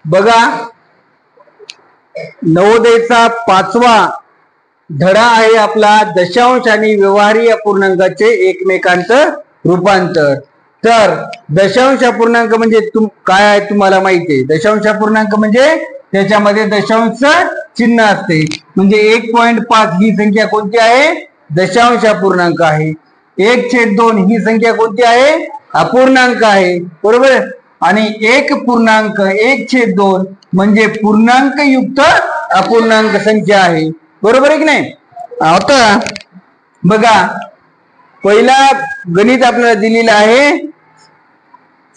बघा, नवोदयचा 5वा धडा आहे आपला दशांश आणि व्यवहारीय अपूर्णांकाचे एकमेकांत रूपांतर. तर दशांश अपूर्णांक म्हणजे काय आहे तुम्हाला माहिती आहे. दशांश अपूर्णांक म्हणजे त्याच्यामध्ये दशांश चिन्ह असते. म्हणजे 1.5 ही संख्या कोणती आहे? दशांश अपूर्णांक आहे. 1/2 ही संख्या कोणती आहे? अपूर्णांक आहे. बरोबर. आणि 1.1/2 म्हणजे पूर्णांक युक्त अपूर्णांक संख्या आहे. बरोबर आहे की नाही. आता बघा, पहिला गणित आपल्याला दिलेला आहे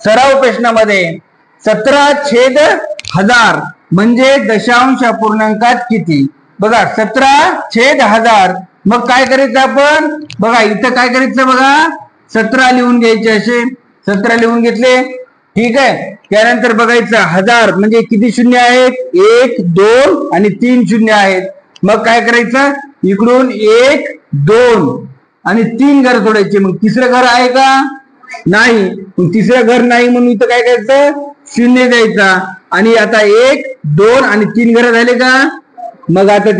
सराव प्रश्नामध्ये 17/1000 म्हणजे दशांश अपूर्णांकात किती. बघा, 17/1000. मग काय करायचं आपण? बघा इथं काय करायचं, बघा 17 लिहून घ्यायचे. असे 17 लिहून घेतले, ठीक आहे. त्यानंतर बघायचं 1000 म्हणजे किती शून्य आहेत? 1 2 आणि 3 शून्य आहेत. मग काय करायचं, इकडून 1 2 आणि 3 घर सोडायचे. मग तिसरं घर आहे का? नाही. मग तिसरं घर नाही म्हणून इथं काय करायचं? शून्य द्यायचा. आणि आता 1 2 आणि 3 घर झाले का? मग आता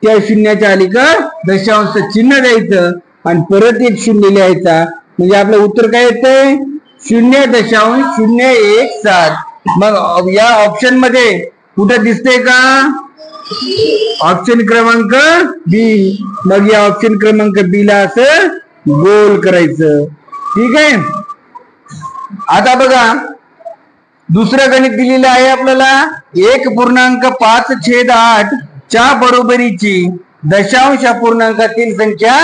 त्या शून्याच्या आली का दशांश चिन्ह द्यायचं आणि परत एक शून्य लिहायचा. म्हणजे आपलं उत्तर काय येतंय? 0.017. मग या ऑप्शन मध्ये कुठं दिसतंय का? ऑप्शन क्रमांक बी. मग या ऑप्शन क्रमांक बी ला असं गोल करायचं. ठीक आहे. आता बघा, दुसरं गणित दिलेलं आहे आपल्याला 1.5/8 च्या बरोबरीची दशांश अपूर्णांकातील संख्या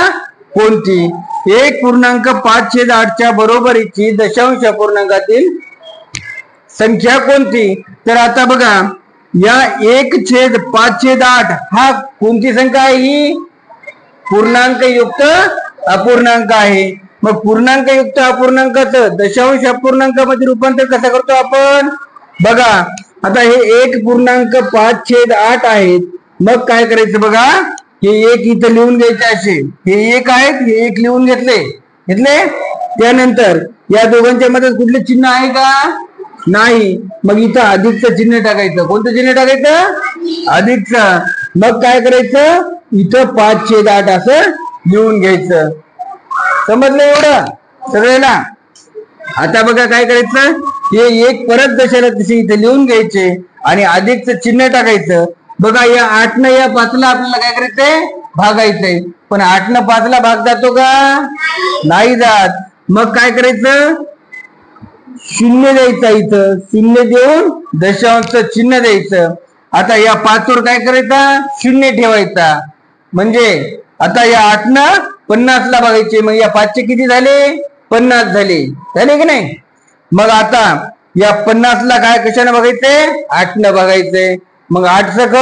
कोणती? 1.5/8 च्या बरोबरीची दशांश अपूर्णांकातील संख्या कोणती? तर आता बघा, या 1/5/8 हा कोणती संख्या आहे? ही पूर्णांक युक्त अपूर्णांक आहे. मग पूर्णांक युक्त अपूर्णांकाचं दशांश अपूर्णांकामध्ये रूपांतर कसं करतो आपण? बघा, आता हे 1.5/8 आहेत. मग काय करायचं बघा, हे 1 इथं लिहून घ्यायचे. असे हे 1 आहेत, हे 1 लिहून घेतले. त्यानंतर या दोघांच्या मध्ये कुठले चिन्ह आहे का? नाही. मग इथं अधिकचं चिन्ह टाकायचं. कोणतं चिन्ह टाकायचं? अधिकचं. मग काय करायचं, इथं 5/8 असं लिहून घ्यायचं. समजलं एवढं सगळ्याला? आता बघा काय करायचं, हे 1 परत दशाला तसे इथे लिहून घ्यायचे आणि अधिकचं चिन्ह टाकायचं. बघा, या 8 न या 5 ला आपल्याला काय करायचंय? भागायचंय. पण 8 न 5 ला भाग जातो का? नाही जात. मग काय करायचं, शून्य द्यायचा. इथं शून्य देऊन दशांश चिन्ह द्यायचं. आता या 5 वर काय करायचा? शून्य ठेवायचा. म्हणजे आता या 8 न 50 ला बघायचे. मग या 5 चे किती झाले? 50 झाले. झाले की नाही? मग आता या 50 ला काय कशाने बघायचे? 8 न बघायचे. मग 8 सक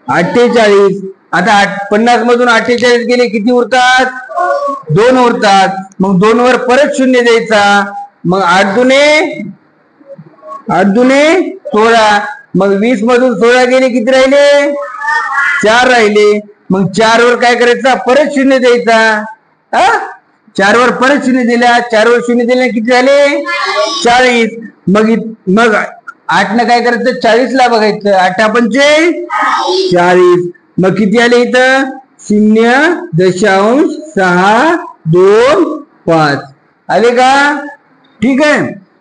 48. आता 50 मधून 48 गेले, किती उरतात? 2 उरतात. मग 2 वर परत शून्य द्यायचा. मग 8 दुने 16. मग 20 मधून 16 गेले, किती राहिले? 4 राहिले. मग 4 वर काय करायचा? परत शून्य द्यायचा. 4 वर परत शून्य दिल्या. 4 वर शून्य दिले, किती झाले? 40. मग 8 न काय करायचं? 40 ला बघायचं. 8 पंचे 40. मग किती आले इथं? 0.625 आले का? ठीक आहे.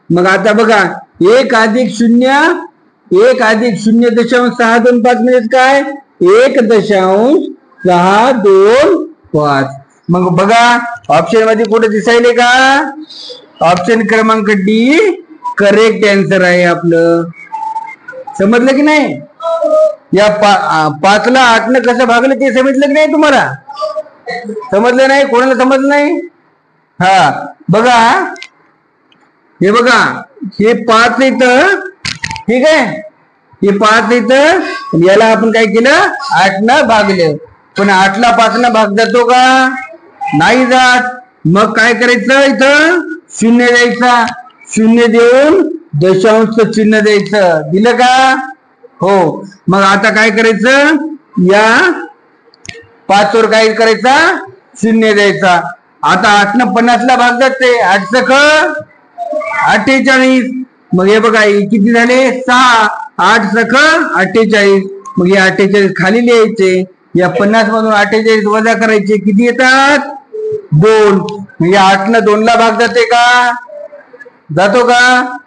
मग आता बघा, 1 अधिक 0.625 म्हणजे काय? 1.625. मग बघा, ऑप्शन मध्ये कुठे दिसायले का? ऑप्शन क्रमांक डी करेक्ट आन्सर आहे आपलं. समजलं की नाही? या 5 ला 8 न कसं भागलं ते समजलं की नाही तुम्हाला? समजलं नाही? कोणाला समजलं नाही? हा बघा, हे बघा, हे 5 इथं, ठीक आहे, हे 5 इथं, याला आपण काय केलं? 8 न भागलं. पण 8 ला 5 न भाग जातो का? नाही जात. मग काय करायचं? इथं शून्य द्यायचा. शून्य देऊन दशांश चिन्ह द्यायचं. दिलं का? हो. मग आता काय करायचं? या 5 वर काय करायचा? शून्य द्यायचा. आता 8 न 50 ला भाग जाते. 8 सक 48. मग हे बघा किती झाले 6, 8 सख 48. मग हे 48 खाली लिहायचे. या 50 मधून 48 वजा करायचे. किती येतात 2. म्हणजे 8 न 2 ला भाग जाते का? जातो का?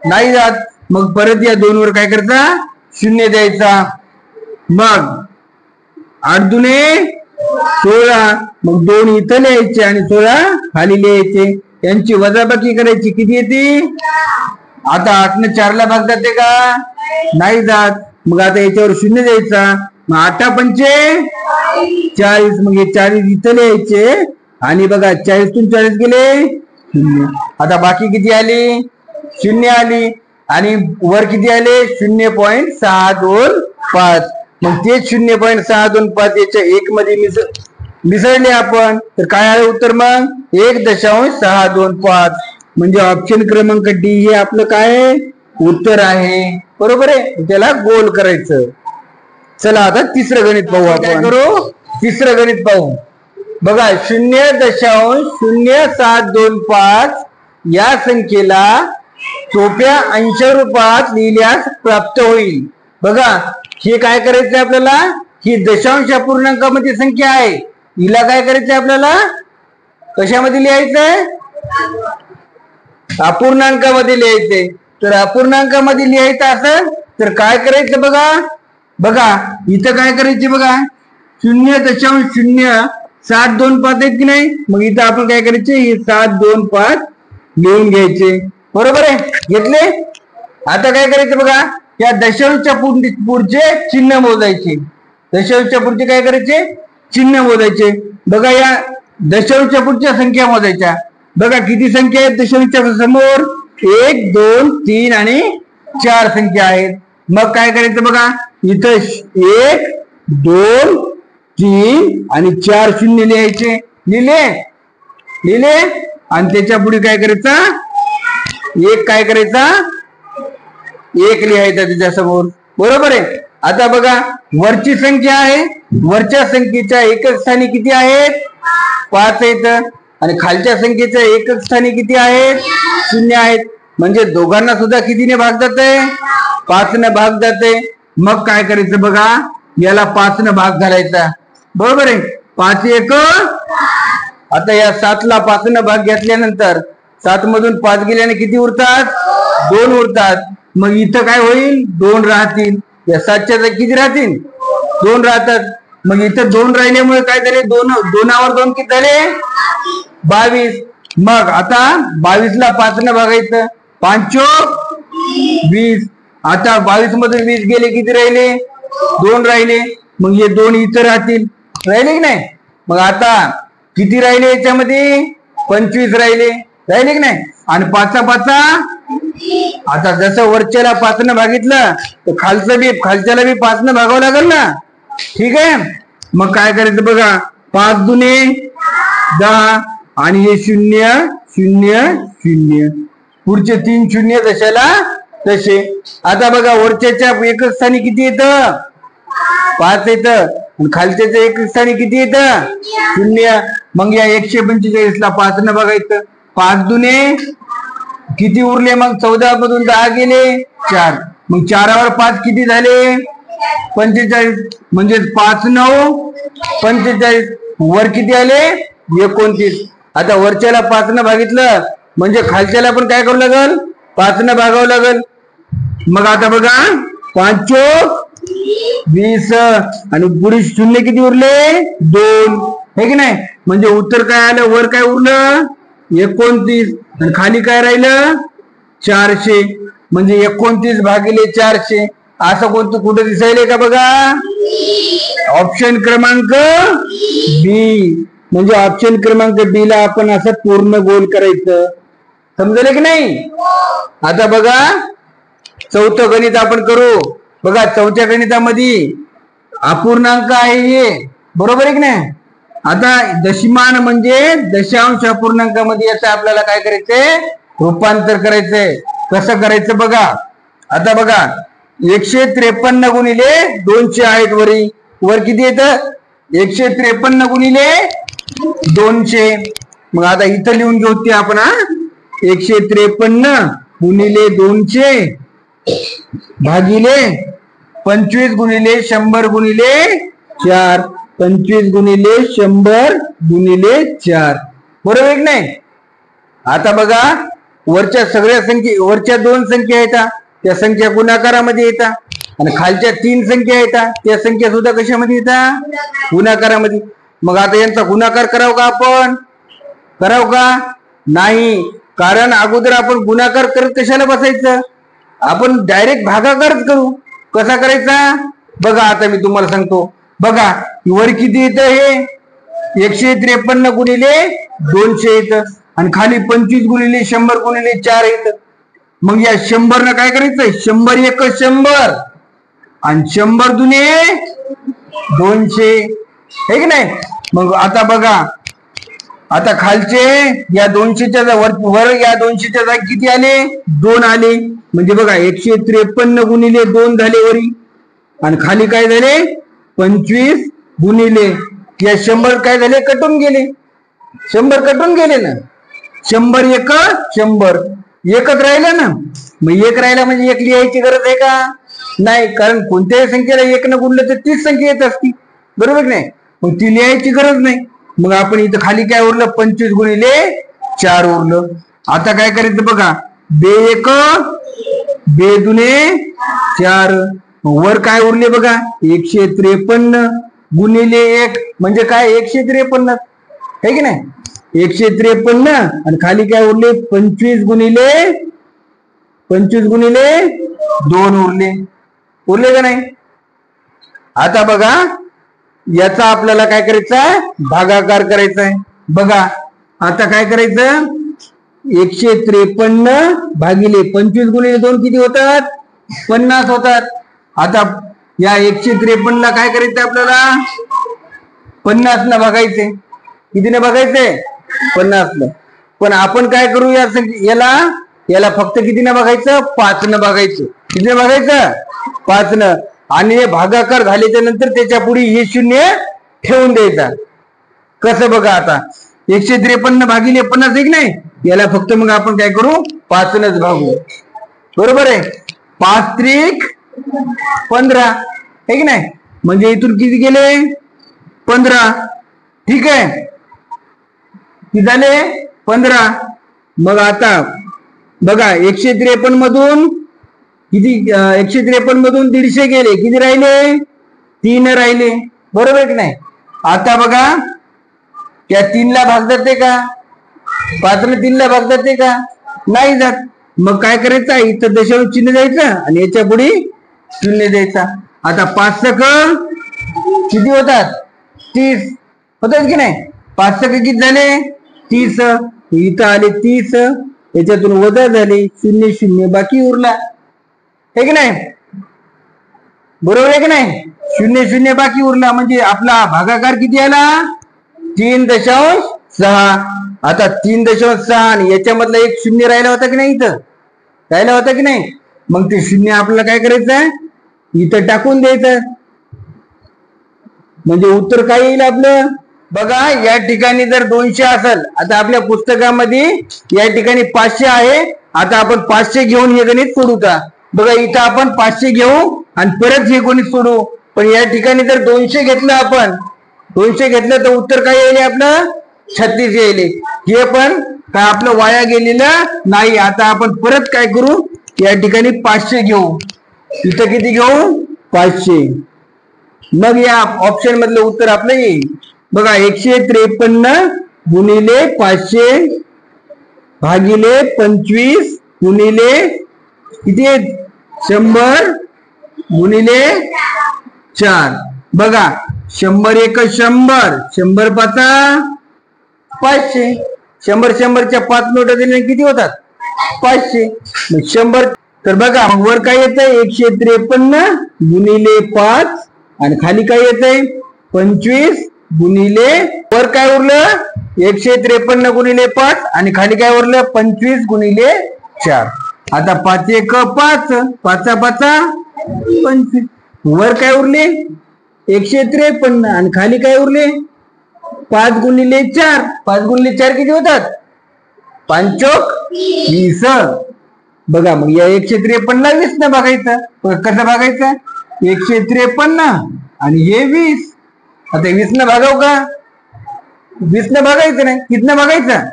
नाही जात. मग परत या 2 वर काय करायचा 0 द्यायचा. मग 8 दुने 16. मग 2 इथं लिहायचे आणि 16 खाली लिहायचे. यांची वजाबाकी करायची. किती येते? आता 8 न 4 ला भाग जाते का? नाही जात. मग आता याच्यावर 0 द्यायचा. मग 8 पंचे 40. मग हे 40 इथं लिहायचे आणि बघा 40 तून 40 गेले 0. आता बाकी किती आली? 0 आली. आणि वर किती आले? 0.625. मग ते 0.625 याच्या 1 मध्ये मिसळले आपण तर काय आलं उत्तर? मग 1.625. म्हणजे ऑप्शन क्रमांक डी हे आपलं काय उत्तर आहे. बरोबर आहे. त्याला गोल करायचं. चला आता तिसरं गणित पाहू आपण. करू तिसरं गणित पाहू. बघा 0.0725 या संख्येला सोप्या अंश रूपात लिहिल्यास प्राप्त होईल. बघा हे काय करायचंय आपल्याला? ही दशांश अपूर्णांकामध्ये संख्या आहे. हिला काय करायचंय आपल्याला? कशामध्ये लिहायचंय? अपूर्णांकामध्ये लिहायचंय. तर अपूर्णांकामध्ये लिहायचं असेल तर काय करायचं? बघा इथं काय करायचे? बघा 0.0725 आहेत की नाही? मग इथं आपण काय करायचे? हे 725 लिहून घ्यायचे. बरोबर आहे. घेतले. आता काय करायचं? बघा या दशांशच्या पुढचे चिन्ह मोजायचे. दशांशच्या पुढचे काय करायचे? चिन्ह मोजायचे. बघा या दशांशच्या पुढच्या संख्या मोजायच्या. बघा किती संख्या आहेत दशांशच्या समोर? 1, 2, 3 आणि 4 संख्या आहेत. मग काय करायचं? बघा इथं 1, 2, 3 आणि 4 शून्य लिहायचे. लिहिले आणि त्याच्या पुढे काय करायचा? काय करायचा? 1 लिहायचा त्याच्या समोर. बरोबर आहे. आता बघा वरची संख्या आहे. वरच्या संख्येच्या एकक स्थानी किती आहेत? 5 आहेत. आणि खालच्या संख्येच्या एकक स्थानी किती आहेत? 0 आहेत. म्हणजे दोघांना सुद्धा कितीने भाग जाते? 5 ने भाग जाते. मग काय करायचं? बघा याला 5 ने भाग घालायचा. बरोबर आहे. 5 1. आता या 7 ला 5 ने भाग घेतल्यानंतर 7 मधून 5 गेल्याने किती उरतात? 2 उरतात. मग इथं काय होईल? 2 राहतील. या 7च्या किती राहतील? 2 राहतात. मग इथं 2 राहिल्यामुळे काय झाले? 2वर 2 किती झाले? 22. मग आता 22 ला 5 ने भागायचं. 5 20. आता 22 मधून 20 गेले किती राहिले? 2 राहिले. मग हे 2 इथं राहतील. राहिले की नाही? मग आता किती राहिले याच्यामध्ये? 25 राहिले की नाही? आणि 5 आता जसं वरच्याला 5 ने भागितलं तर खालच्याला बी 5 ने भागावं लागेल ना. ठीक आहे. मग काय करायचं? बघा 5 दुने 10 आणि हे 0 0 0. पुढचे 3 शून्य जशाला तसे. आता बघा वरच्याच्या एकक स्थानी किती येतं? 5 येतं. खालच्याच्या एकक स्थानी किती येतं? 0. मग या 145 ला 5 ने बघायचं. 5 दुने किती उरले? मग 14 मधून 10 गेले 4. मग 4वर 5 किती झाले? 45. म्हणजे 5 9 45. वर किती आले? 29. आता वरच्याला 5 ने भागितलं म्हणजे खालच्याला पण काय करू लागल? 5 ने भागावं लागल. मग आता बघा 5 20 आणि पुढे 0 किती उरले? 2. हे की नाही? म्हणजे उत्तर काय आलं? वर काय उरलं? 29 आणि खाली काय राहिलं? 400. म्हणजे 29 भागिले 400 असं कोणतं कुठं दिसायलंय का? बघा ऑप्शन क्रमांक बी. म्हणजे ऑप्शन क्रमांक बी ला आपण असं पूर्ण गोल करायचं. समजलं की नाही? आता बघा चौथं गणित आपण करू. बघा चौथ्या गणितामध्ये अपूर्णांक आहे हे. बरोबर आहे की नाही? आता दशमान म्हणजे दशांश अपूर्णांकामध्ये याचं आपल्याला काय करायचंय? रूपांतर करायचंय. कसं करायचं बघा. आता बघा 153 गुणिले 200 आहेत. वर किती येतं? 153 गुणिले 200. मग आता इथं लिहून घेऊ ते आपण. 153 गुणिले 200 भागिले 25 गुणिले 100 गुणिले 4. 25 गुणिले 100 गुणिले 4. बरोबर आहे की नाही? आता बघा, वरच्या सगळ्या वरच्या 2 संख्या येतात त्या संख्या गुणाकारामध्ये येतात आणि खालच्या 3 संख्या येतात त्या संख्या सुद्धा कशामध्ये येतात? गुणाकारामध्ये. मग आता यांचा गुणाकार करावं का आपण? करावं का? नाही, कारण अगोदर आपण गुणाकार करत कशाला बसायचं? आपण डायरेक्ट भागाकारच करू. कसा करायचा? बघा, आता मी तुम्हाला सांगतो. बघा, वर किती येतं? हे 153 गुणिले 200 येतं आणि खाली 25 गुणिले 100 गुणिले 4 येतं. मग या 100 न काय करायचं? 100 एक 100 आणि 100 दुने 200, हे की नाही? मग आता बघा, आता खालचे या 200च्या वर या 200च्या जागी किती आले? 2 आले. म्हणजे बघा 153 गुणिले 2 झाले वरी आणि खाली काय झाले? 25 गुणिले या 100 काय झाले? कटून गेले. 100 कटून गेले ना. 100 एक 100 एकच राहिलं ना. मग एक राहिला म्हणजे एक लिहायची गरज आहे का? नाही, कारण कोणत्याही संख्येला 1 न गुणलं तर तीच संख्या येत असती. बरोबर नाही? मग ती लिहायची गरज नाही. मग आपण इथं खाली काय उरलं? 25 गुणिले 4 उरलं. आता काय करायचं बघा, बे एक बे दुने 4. वर काय उरले बघा? 153 गुणिले 1 म्हणजे काय? 153, है की नाही? 153 आणि खाली काय उरले? 25 गुणिले 2 उरले का नाही? आता बघा, याचा आपल्याला काय करायचं आहे? भागाकार करायचा आहे. बघा, आता काय करायचं? 153 भागिले 25 गुणिले 2 किती होतात? 50 होतात. आता या 153 ला काय करायचं आपल्याला? 50 न बघायचे. कितीने बघायचे? 50 न. पण आपण काय करू? याला फक्त कितीने बघायचं? 5 न बघायचं. कितीने बघायचं? 5 न. आणि हे भागाकार झाल्याच्या नंतर त्याच्या पुढे हे 0 ठेवून द्यायचा. कसं बघा, आता 153 भागिले 50 एक नाही, याला फक्त मग आपण काय करू? 5 नच भागू. बरोबर आहे? 5 त्रिक 15, है की नाही? म्हणजे इथून किती गेले? 15. ठीक आहे, किती झाले? 15. मग आता बघा, 153 मधून किती? 153 मधून 150 गेले. किती राहिले? 3 राहिले. बरोबर आहे की नाही? आता बघा, त्या 3 ला भाग जाते का? 5 ने 3 ला भाग जाते का? नाही जात. मग काय करायचं? इथं दशांश चिन्ह द्यायचं आणि याच्या पुढे 0 द्यायचा. आता 5 सक किती होतात? 30 होतात की नाही? 5 सक किती झाले? 30. इथं आले 30, याच्यातून वजा झाले 0 0 बाकी उरला, है की नाही? बरोबर आहे की नाही? 0 0 बाकी उरला म्हणजे आपला भागाकार किती आला? 3.6. आता 3.6 आणि याच्यामधला एक 0 राहिला होता की नाही? इथं राहिला होता की नाही? मग ते 0 आपल्याला काय करायचं? इथं टाकून द्यायचं. म्हणजे उत्तर काय येईल आपलं? बघा, या ठिकाणी जर 200 असेल, आता आपल्या पुस्तकामध्ये या ठिकाणी 500 आहे. आता आपण 500 घेऊन हे गणित सोडू का? बघा, इथं आपण 500 घेऊ आणि परत हे गणित सोडू. पण या ठिकाणी जर 200 घेतलं, आपण 200 घेतलं तर उत्तर काय येईल आपलं? 36 येईल. हे पण काय आपलं वाया गेलेलं नाही. आता आपण परत काय करू? या ठिकाणी 500 घेऊ. इथं किती घेऊ? 500. मग या ऑप्शन मधलं उत्तर आपलं येईल. बघा, 153 गुणिले 500 भागिले 25 गुणिले किती? 100 गुणिले 4. बघा, 100 एक 100, 100 पाचा 500. 100 100च्या 5 नोटा दिल्या किती होतात? 500. मग 100. तर बघा, वर काय येतंय? 153 गुणिले 5 आणि खाली काय येतंय? 25 गुणिले, वर काय उरलं? 153 गुणिले 5 आणि खाली काय उरलं? 25 गुणिले 4. आता 5 एक 5, 5 पाचा 25. वर काय उरले? 153 आणि खाली काय उरले? 5 गुणिले 4. 5 गुणिले 4 किती होतात? 5 चौक 20. बघा मग या 153 ला 20 न भागायचं. कसं भागायचं? 153 आणि हे 20. आता 20 न भागाव का? 20 न भागायचं नाही. कितनं भागायचं?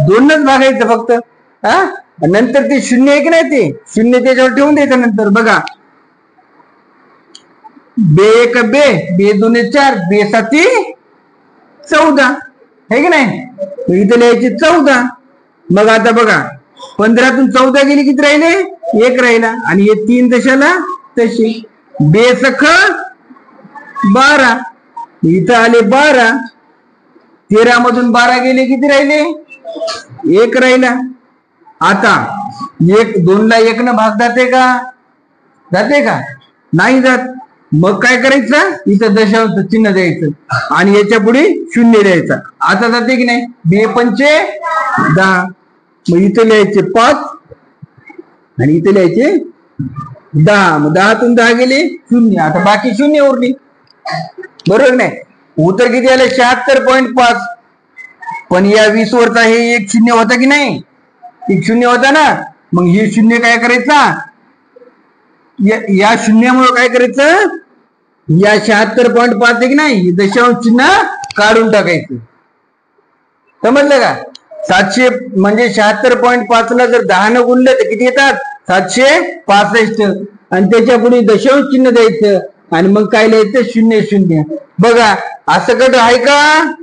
2 नच भागायचं फक्त. हा, नंतर ते शून्य आहे की नाही, ते शून्य त्याच्यावर ठेवून द्यायचं. नंतर बघा, बे एक बे, बे 2 4, बे 7 14 आहे की नाही. इथे लिहायचे 14. मग आता बघा, 15तून 14 गेली, किती राहिले? 1 राहिला. आणि हे 3 दशाला तशी. बे सख 12, इथं आले 12. 13 मधून 12 गेले, किती राहिले? 1 राहिला. आता 2 ला 1 न भाग जाते का? जाते का? नाही जात. मग काय करायचं? इथं दशांश चिन्ह द्यायचं आणि याच्या पुढे 0 द्यायचा. आता जाते की नाही? बे 5 10. मग इथे लिहायचे 5 आणि इथे लिहायचे 10. मग 10तून 10 गेले 0. आता बाकी 0 उरली, बरोबर नाही? उत्तर किती आलं? 76.5. पण या 20 वरचा हे 1 0 होता की नाही? 1 0 होता ना. मग हे 0 काय करायचा? या शून्यामुळे काय करायचं? या 76.5 आहे की नाही, दशांश चिन्ह काढून टाकायचं. समजलं का? 700 म्हणजे 76.5 ला जर 10 न गुणलं तर किती येतात? 765. आणि त्याच्या पुढे दशांश चिन्ह द्यायचं आणि मग काय लिहायचं? 0 0. बघा, असं कट आहे का?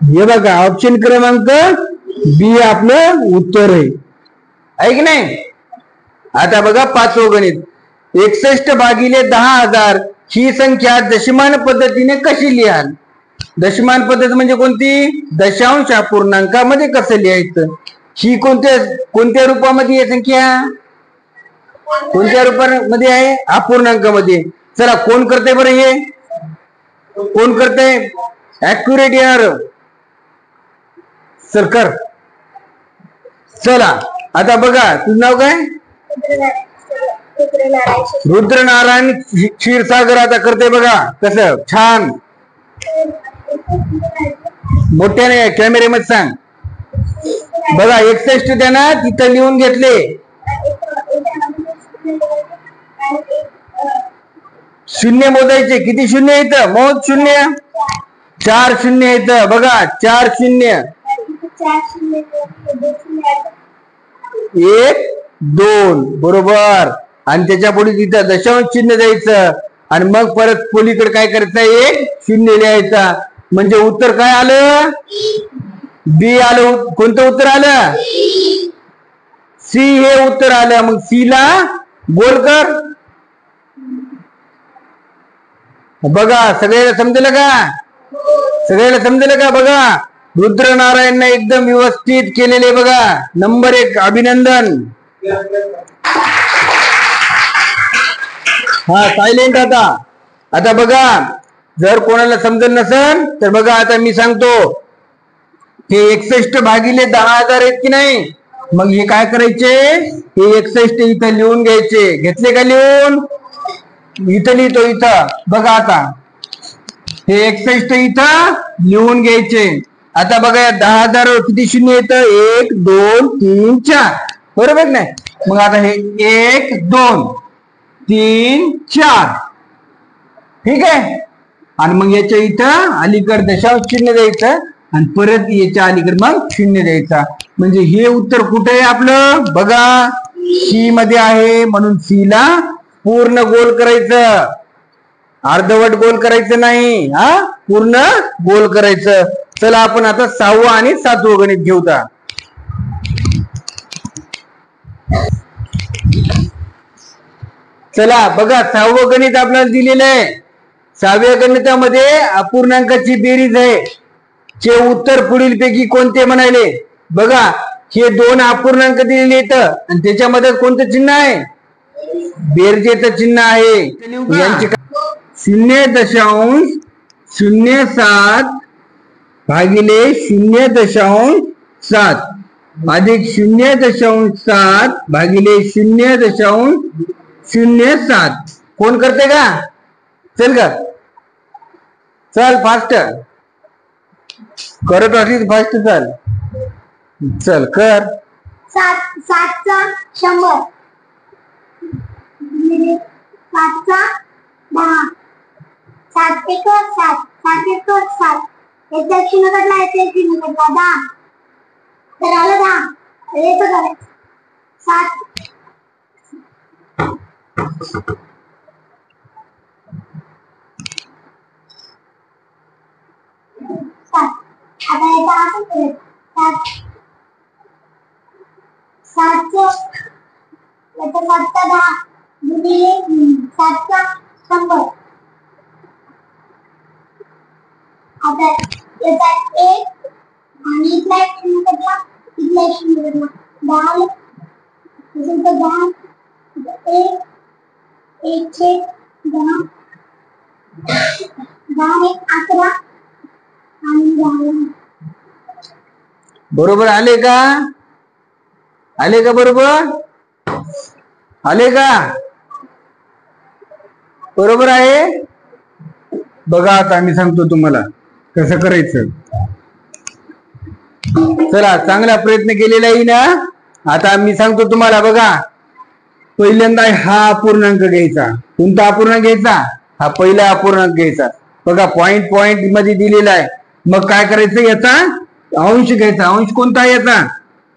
हे बघा, ऑप्शन क्रमांक बी आपलं उत्तर आहे की नाही. आता बघा 5वं गणित. 61 भागिले 10,000 ही संख्या दशमान पद्धतीने कशी लिहाल? दशमान पद्धत म्हणजे कोणती? दशांश अपूर्णांकामध्ये कसं लिहायचं? ही कोणत्या रूपामध्ये आहे संख्या? कोणत्या रूपामध्ये आहे? अपूर्णांकामध्ये. चला, कोण करते बरं हे? कोण करते? ऍक्युरेट येणार सरकार. चला, आता बघा, तुझं नाव काय? रुद्रनारायण क्षीरसागर. आता करते बघा कसं छान. मोठ्याने कॅमेऱ्यामध्ये सांग. बघा, 61 त्यानं तिथं लिहून घेतले. 0 मोजायचे. किती 0 येतं? मोज 0. 4 0 येतं. बघा, 4 0 1 2, बरोबर. आणि त्याच्या पुढे तिथं दशांश चिन्ह द्यायचं आणि मग परत पलीकडे काय करायचं? 1 0 लिहायचा. म्हणजे उत्तर काय आलं? बी आलं. कोणतं उत्तर आलं? सी हे उत्तर आलं. मग सी ला गोल कर. बघा, सगळ्याला समजलं का? सगळ्याला समजलं का? बघा, रुद्रनारायण एकदम व्यवस्थित केलेले. बघा, नंबर 1, अभिनंदन. हा, सायलेंट. आता बघा, जर कोणाला समजत नसेल तर बघा, आता मी सांगतो. हे 61 भागिले 10,000 आहेत की नाही. मग हे काय करायचे? हे 61 इथं लिहून घ्यायचे. घेतले का लिहून? इथं लिहितो. इथं बघा, आता हे 61 इथं लिहून घ्यायचे. आता बघा, 10,000 किती 0 येतं? 1 2 3 4, बरोबर नाही? मग आता हे 1 2 3 4, ठीक आहे. आणि मग याच्या इथं अलीकडे दशांश चिन्ह द्यायचं आणि परत याच्या अलीकडे मग 0 द्यायचा. म्हणजे हे उत्तर कुठे आहे आपलं? बघा, सी मध्ये आहे. म्हणून सी ला पूर्ण गोल करायचं, अर्धवट गोल करायचं नाही. हा, पूर्ण गोल करायचं. चला, आपण आता 6वं आणि 7वं गणित घेऊ. चला बघा, 6वं गणित आपल्याला दिलेलं आहे. 6व्या गणितामध्ये अपूर्णांकाची बेरीज आहे. चे उत्तर पुढील पैकी कोणते म्हणाले? बघा, हे 2 अपूर्णांक दिलेले आहेत आणि त्याच्यामध्ये कोणतं चिन्ह आहे? बेरजेचं चिन्ह आहे. यांचे 0.07 भागिले 0.7 अधिक 0.7 भागिले 0.07. कोण करते का? चल का, चल फास्ट करत असली फास्ट. चल कर. सातचा 100, 7चा 10, 7 एक 7, 7 एक 7, याचा 0 काढला, याचा 0 काढला, 10, तर आलं 10. याचं करायचं 7. आता याचा असं करायचं 7चा 10 गुणिले 7चा 100. आता याचा 1 आणि इथला 1 शून्य काढला, इथला 1 शून्य काढला, 10 आले. तसं 10 1 छेद 10, 10 एक 11 आणि 10. बरोबर आले का? आले का? बरोबर आले का? बरोबर आहे. बघा आता मी सांगतो तुम्हाला कसं करायचं. चला, चांगला प्रयत्न केलेला आहे ना. आता मी सांगतो तुम्हाला. बघा, पहिल्यांदा हा अपूर्णांक घ्यायचा. कोणता अपूर्णांक घ्यायचा? हा पहिला अपूर्णांक घ्यायचा. बघा, पॉइंट पॉइंट मध्ये दिलेला आहे. मग काय करायचं? याचा अंश घ्यायचा. अंश कोणता आहे याचा?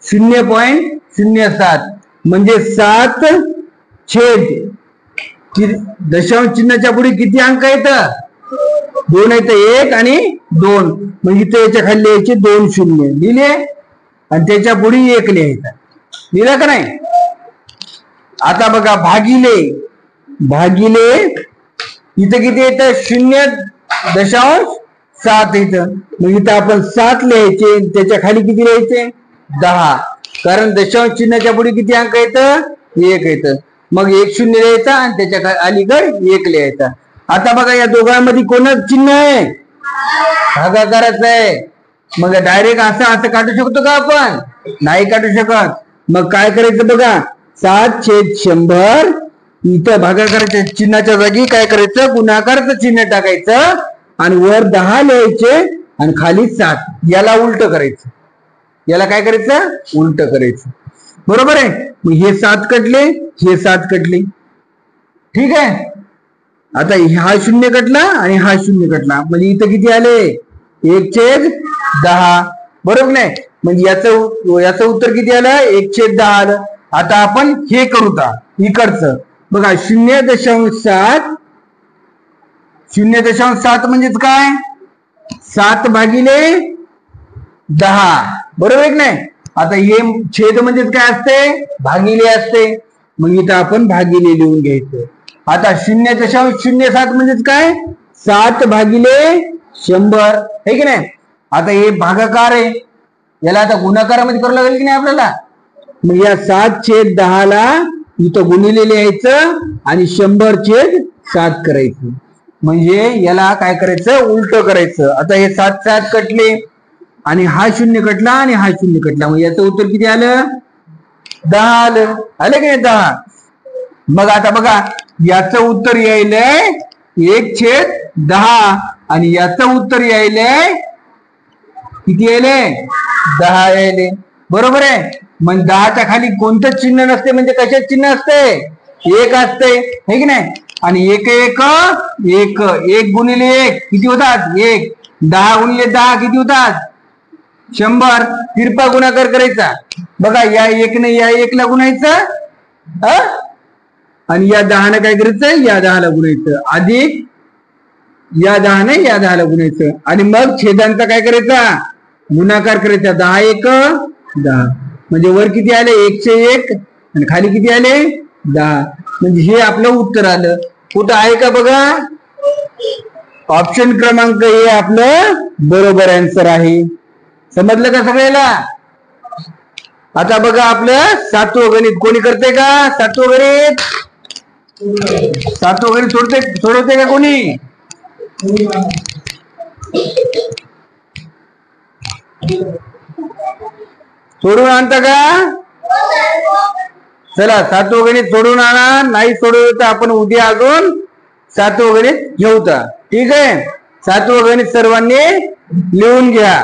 0.07, म्हणजे 7 छेद दशांश चिन्हाच्या पुढे किती अंक आहेत? 2 आहेत. 1 आणि 2. म्हणजे इथे याच्या खाली लिहायचे 2 शून्य लिहिले आणि त्याच्या पुढे 1 लिहायचा. लिहिलं का नाही? आता बघा, भागिले इथं किती येतं? 0.7 इथं. मग इथं आपण 7 लिहायचे, त्याच्या खाली किती लिहायचे? 10. कारण दशांश चिन्हाच्या पुढे किती अंक येतं? 1 येतं. मग 1 शून्य लिहायचा आणि त्याच्या अलीकड 1 लिहायचा. आता बघा, या दोघांमध्ये कोणाचं चिन्ह आहे? भागाकाराचं आहे. मग डायरेक्ट असं काढू शकतो का आपण? नाही काढू शकत. मग काय करायचं? बघा, 7/100 इथं भागाकाराच्या चिन्हाच्या जागी काय करायचं? गुणाकाराचं चिन्ह टाकायचं आणि वर 10 लिहायचे आणि खाली 7. याला उलट करायचं. याला काय करायचं? उलट करायचं. बरोबर आहे. मग हे 7 कटले, हे 7 कटले. ठीक आहे. आता हा 0 कटला आणि हा 0 कटला, म्हणजे इथं किती आले? 1/10. बरोबर नाही? म्हणजे याचं उत्तर किती आलं? 1/10 आलं. आता आपण हे करू का इकडचं. बघा, 0.7 म्हणजेच काय? 7/10. बरोबर आहे की नाही? आता हे छेद म्हणजेच काय असते? भागिले असते. मग इथं आपण भागिले लिहून घ्यायचं. आता 0.07 म्हणजेच काय? 7/100. हे की नाही? आता हे भागाकार आहे, याला आता गुणाकारामध्ये करावं लागेल की नाही आपल्याला? मग या 7/10 ला इथं गुणिले लिहायचं आणि 100/7 करायचं. म्हणजे याला काय करायचं? उलट करायचं. आता हे 7 कटले आणि हा 0 कटला आणि हा 0 कटला. मग याचं उत्तर किती आलं? 10 आलं. आलं की नाही? 10. मग आता बघा, याचं उत्तर यायलंय 1/10 आणि याचं उत्तर यायलंय किती यायलंय? 10 यायले. बरोबर आहे. मग 10च्या खाली कोणतंच चिन्ह नसते, म्हणजे कशाच चिन्ह असते? 1 असते. हे की नाही? आणि 1 गुणिले 1 किती होतात? 1. 10 गुणिले 10 किती होतात? 100. तिरपा गुणाकार करायचा. बघा, या 1 ने या 1 ला गुणायचं आणि या 10 ने काय करायचं? या 10 ला गुणायचं अधिक या 10 ने या 10 ला गुणायचं आणि मग छेदांचा काय करायचा? गुणाकार करायचा. 10 10. म्हणजे वर किती आले? 101 आणि खाली किती आले? 10. म्हणजे हे आपलं उत्तर आलं. कुठं आहे का बघा? ऑप्शन क्रमांक हे आपलं बरोबर आन्सर आहे. समजलं का सगळ्याला? आता बघा, आपलं 7वं गणित कोणी करते का? 7वं गणित सोडवते का कोणी? सोडून आणता का? चला, 7वं गणित सोडून आणा. नाही सोडवलं तर आपण उद्या अजून 7वं गणित घेऊ. ठीक आहे. 7वं गणित सर्वांनी लिहून घ्या.